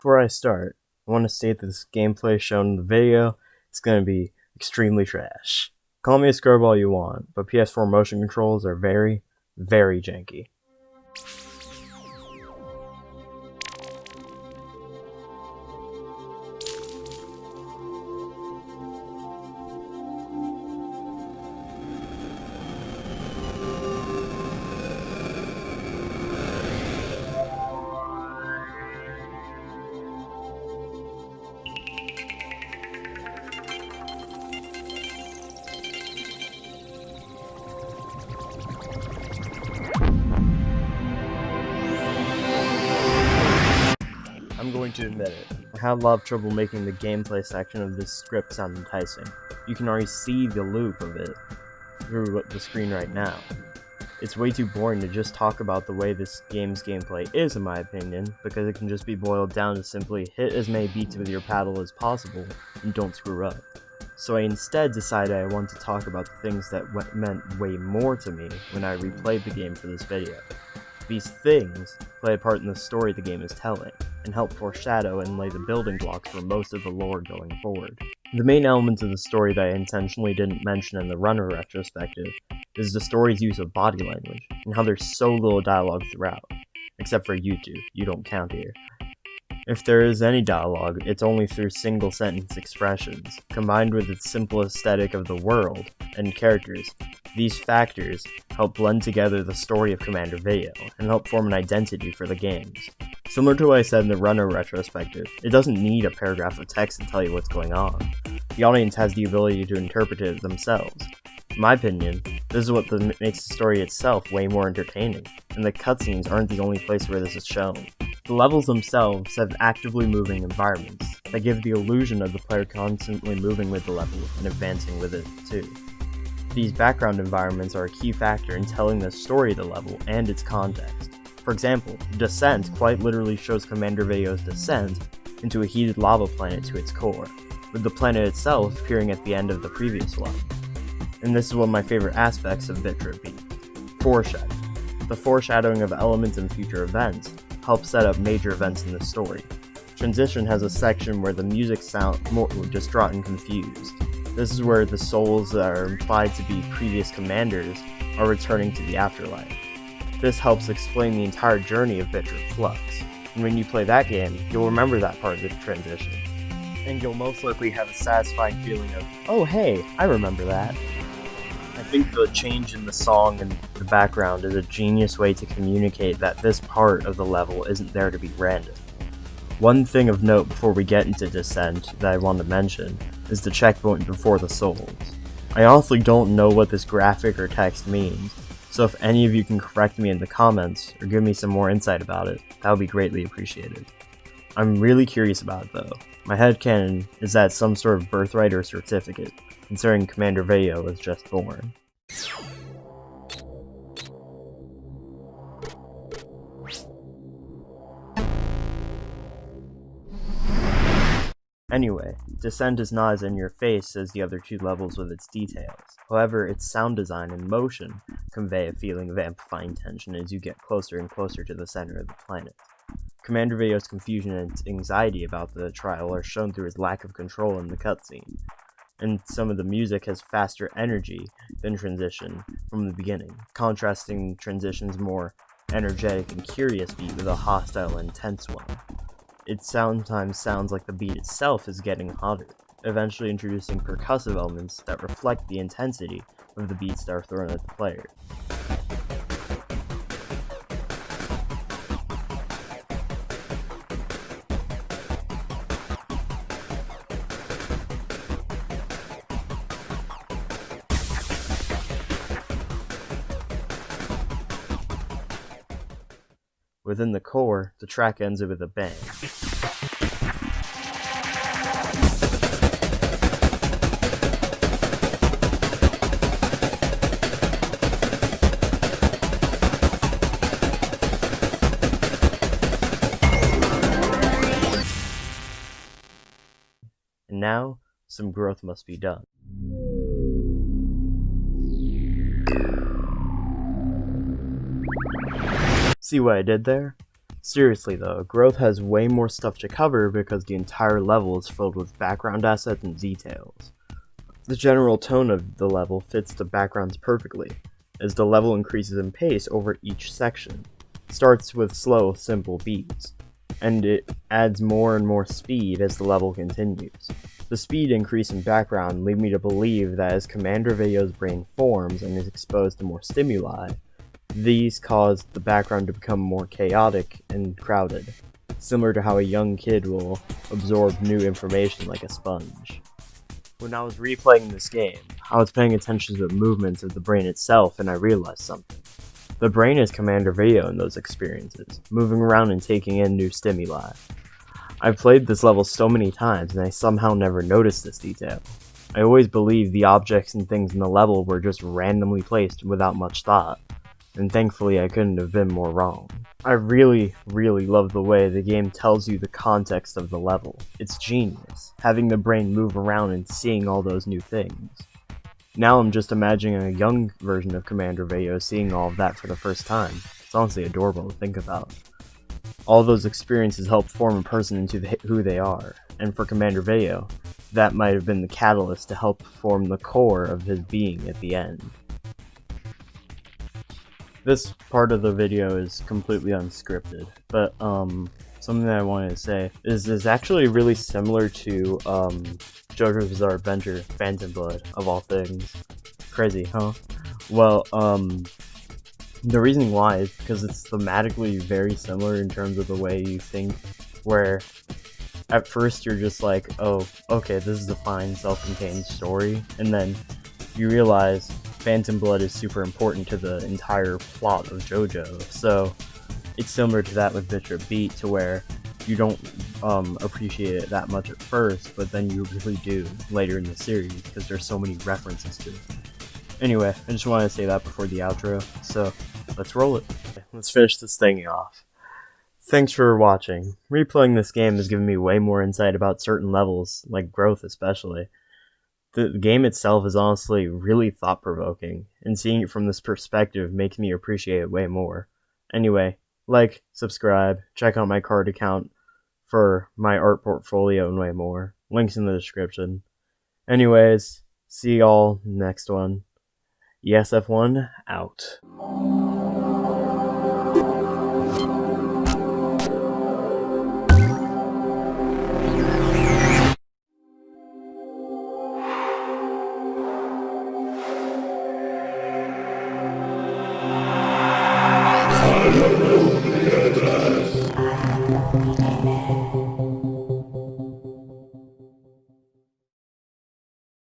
Before I start, I want to state that this gameplay shown in the video is going to be extremely trash. Call me a scrub all you want, but PS4 motion controls are very, very janky. I'm going to admit it, I had a lot of trouble making the gameplay section of this script sound enticing. You can already see the loop of it through the screen right now. It's way too boring to just talk about the way this game's gameplay is, in my opinion, because it can just be boiled down to simply hit as many beats with your paddle as possible and don't screw up. So I instead decided I wanted to talk about the things that meant way more to me when I replayed the game for this video. These things play a part in the story the game is telling, and help foreshadow and lay the building blocks for most of the lore going forward. The main element of the story that I intentionally didn't mention in the runner retrospective is the story's use of body language, and how there's so little dialogue throughout. Except for you two, you don't count here. If there is any dialogue, it's only through single-sentence expressions, combined with its simple aesthetic of the world and characters. These factors help blend together the story of Commander Veo, and help form an identity for the games. Similar to what I said in the runner retrospective, it doesn't need a paragraph of text to tell you what's going on. The audience has the ability to interpret it themselves. In my opinion, this is what makes the story itself way more entertaining, and the cutscenes aren't the only place where this is shown. The levels themselves have actively moving environments that give the illusion of the player constantly moving with the level and advancing with it too. These background environments are a key factor in telling the story of the level and its context. For example, Descent quite literally shows Commander Veo's descent into a heated lava planet to its core, with the planet itself appearing at the end of the previous one. And this is one of my favorite aspects of Bit being foreshadowing. The foreshadowing of elements and future events helps set up major events in the story. Transition has a section where the music sounds more distraught and confused. This is where the souls that are implied to be previous commanders are returning to the afterlife. This helps explain the entire journey of Bit Flux, and when you play that game, you'll remember that part of the transition. And you'll most likely have a satisfying feeling of, oh hey, I remember that. I think the change in the song and the background is a genius way to communicate that this part of the level isn't there to be random. One thing of note before we get into Descent that I want to mention is the checkpoint before the souls. I honestly don't know what this graphic or text means, so if any of you can correct me in the comments or give me some more insight about it, that would be greatly appreciated. I'm really curious about it though. My headcanon is that it's some sort of birthright or certificate, considering Commander Veo was just born. Anyway, Descent is not as in your face as the other two levels with its details. However, its sound design and motion convey a feeling of amplifying tension as you get closer and closer to the center of the planet. Commander Veo's confusion and anxiety about the trial are shown through his lack of control in the cutscene, and some of the music has faster energy than Transition from the beginning, contrasting Transition's more energetic and curious beat with a hostile and intense one. It sometimes sounds like the beat itself is getting hotter, eventually introducing percussive elements that reflect the intensity of the beats that are thrown at the player. Within the core, the track ends with a bang. And now, some growth must be done. See what I did there? Seriously though, Growth has way more stuff to cover because the entire level is filled with background assets and details. The general tone of the level fits the backgrounds perfectly, as the level increases in pace over each section. It starts with slow, simple beats, and it adds more and more speed as the level continues. The speed increase in background lead me to believe that as Commander Veyo's brain forms and is exposed to more stimuli, these cause the background to become more chaotic and crowded, similar to how a young kid will absorb new information like a sponge. When I was replaying this game, I was paying attention to the movements of the brain itself and I realized something. The brain is Commander Veyo in those experiences, moving around and taking in new stimuli. I've played this level so many times and I somehow never noticed this detail. I always believed the objects and things in the level were just randomly placed without much thought, and thankfully I couldn't have been more wrong. I really love the way the game tells you the context of the level. It's genius, having the brain move around and seeing all those new things. Now I'm just imagining a young version of Commander Veyo seeing all of that for the first time. It's honestly adorable to think about. All those experiences help form a person into who they are, and for Commander Veyo, that might have been the catalyst to help form the core of his being at the end. This part of the video is completely unscripted, but something that I wanted to say is actually really similar to JoJo's Bizarre Adventure, Phantom Blood, of all things. Crazy, huh? Well, the reasoning why is because it's thematically very similar in terms of the way you think, where at first you're just like, oh, okay, this is a fine self-contained story, and then you realize Phantom Blood is super important to the entire plot of JoJo. So it's similar to that with Bishop Beat, to where you don't appreciate it that much at first, but then you really do later in the series because there's so many references to it. Anyway, I just wanted to say that before the outro, so let's roll it. Let's finish this thing off. Thanks for watching. Replaying this game has given me way more insight about certain levels, like Growth especially. The game itself is honestly really thought-provoking, and seeing it from this perspective makes me appreciate it way more. Anyway, like, subscribe, check out my card account for my art portfolio and way more. Links in the description. Anyways, see y'all next one. ESF1 out.